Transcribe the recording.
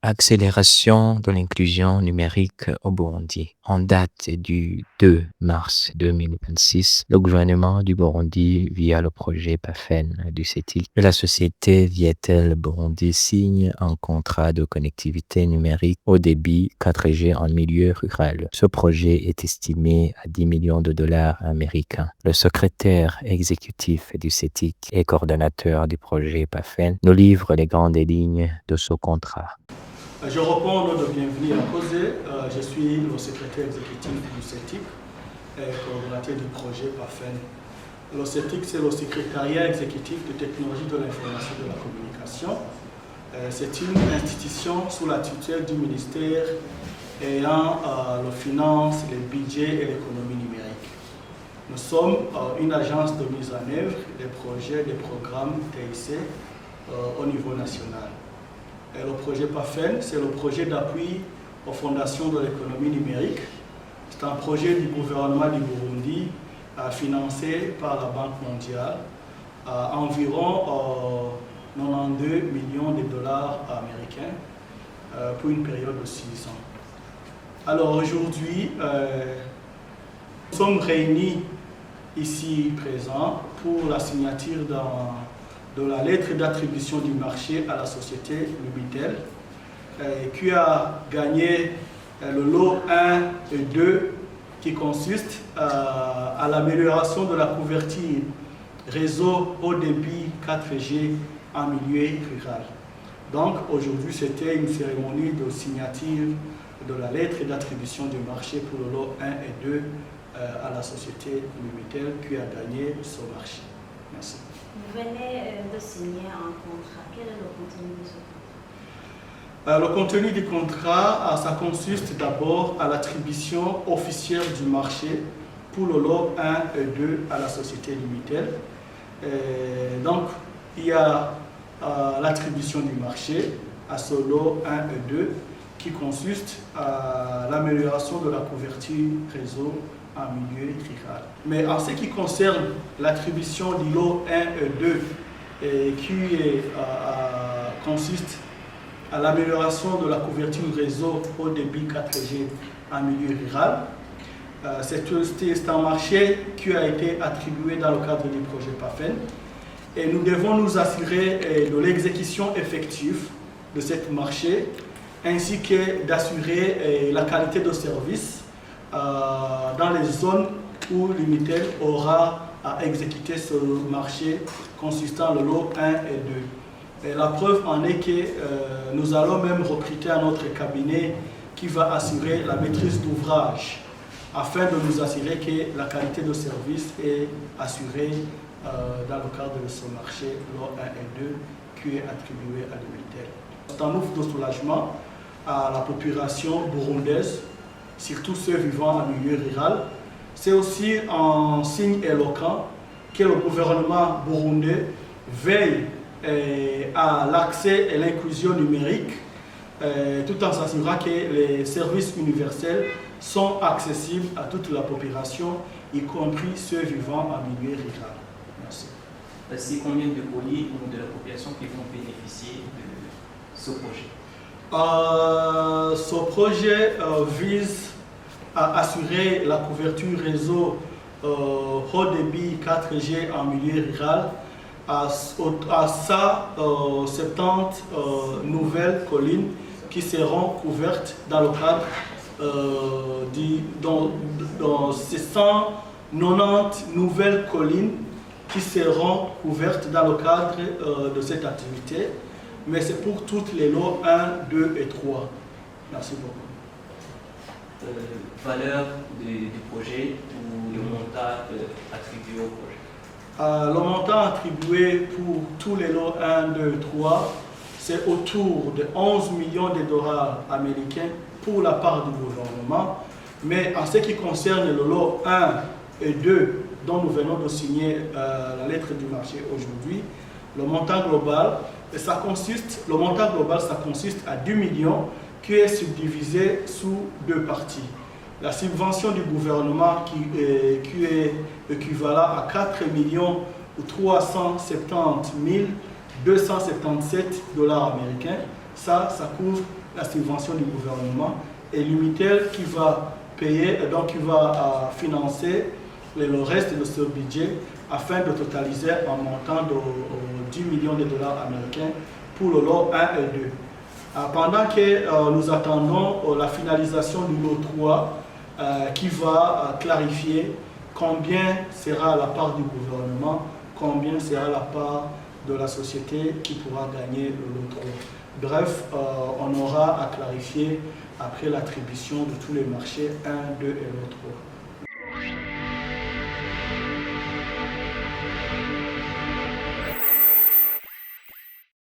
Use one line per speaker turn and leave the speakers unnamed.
Accélération de l'inclusion numérique au Burundi. En date du 2 mars 2026, le gouvernement du Burundi, via le projet PAFEN du CETIC de la société Viettel Burundi, signe un contrat de connectivité numérique au débit 4G en milieu rural. Ce projet est estimé à 10 millions de dollars américains. Le secrétaire exécutif du CETIC et coordonnateur du projet PAFEN nous livre les grandes lignes de ce contrat.
Je réponds au nom de Bienvenue à Causer. Je suis le secrétaire exécutif du CETIC et coordonnateur du projet PAFEN. Le CETIC, c'est le secrétariat exécutif de technologie de l'information et de la communication. C'est une institution sous la tutelle du ministère ayant le finance, les budgets et l'économie numérique. Nous sommes une agence de mise en œuvre des projets, des programmes TIC au niveau national. Et le projet PAFEN, c'est le projet d'appui aux fondations de l'économie numérique. C'est un projet du gouvernement du Burundi financé par la Banque mondiale à environ 92 millions de dollars américains pour une période de 6 ans. Alors aujourd'hui, nous sommes réunis ici présents pour la signature de la lettre d'attribution du marché à la société Lumitel, qui a gagné le lot 1 et 2, qui consiste à l'amélioration de la couverture réseau haut débit 4G en milieu rural. Donc aujourd'hui, c'était une cérémonie de signature de la lettre d'attribution du marché pour le lot 1 et 2 à la société Lumitel, qui a gagné ce marché. Merci.
Vous venez de signer un contrat. Quel est le contenu de ce contrat?
Le contenu du contrat, ça consiste d'abord à l'attribution officielle du marché pour le lot 1 et 2 à la société Lumitel. Donc, il y a l'attribution du marché à ce lot 1 et 2 qui consiste à l'amélioration de la couverture réseau en milieu rural. Mais en ce qui concerne l'attribution du lot 1 et 2, consiste à l'amélioration de la couverture réseau haut débit 4G en milieu rural, c'est un marché qui a été attribué dans le cadre du projet PAFEN et nous devons nous assurer de l'exécution effective de ce marché ainsi que d'assurer la qualité de service dans les zones où Lumitel aura à exécuter ce marché consistant le lot 1 et 2. Et la preuve en est que nous allons même recruter un autre cabinet qui va assurer la maîtrise d'ouvrage afin de nous assurer que la qualité de service est assurée dans le cadre de ce marché lot 1 et 2 qui est attribué à Lumitel. C'est un offre de soulagement à la population burundaise, surtout ceux vivant en milieu rural. C'est aussi un signe éloquent que le gouvernement burundais veille à l'accès et l'inclusion numérique, tout en s'assurant que les services universels sont accessibles à toute la population, y compris ceux vivant en milieu rural. Merci.
C'est combien de colis ou de la population qui vont bénéficier de ce projet?
Ce projet vise à assurer la couverture réseau haut débit 4G en milieu rural à 70 nouvelles collines qui seront couvertes dans le cadre dans ces 190 nouvelles collines qui seront couvertes dans le cadre de cette activité, mais c'est pour toutes les lots 1, 2 et 3. Merci beaucoup.
Valeur du projet ou le montant attribué au projet?
Le montant attribué pour tous les lots 1, 2 et 3, c'est autour de 11 millions de dollars américains pour la part du gouvernement. Mais en ce qui concerne le lot 1 et 2, dont nous venons de signer la lettre du marché aujourd'hui, le montant global, ça consiste à 10 millions qui est subdivisé sous deux parties. La subvention du gouvernement qui est équivalent à 4 370 277 dollars américains. Ça couvre la subvention du gouvernement, et l'Umitel qui va payer, donc qui va financer le reste de ce budget afin de totaliser un montant de 10 millions de dollars américains pour le lot 1 et 2. Pendant que nous attendons la finalisation du lot 3 qui va clarifier combien sera la part du gouvernement, combien sera la part de la société qui pourra gagner le lot 3. Bref, on aura à clarifier après l'attribution de tous les marchés 1, 2 et lot 3.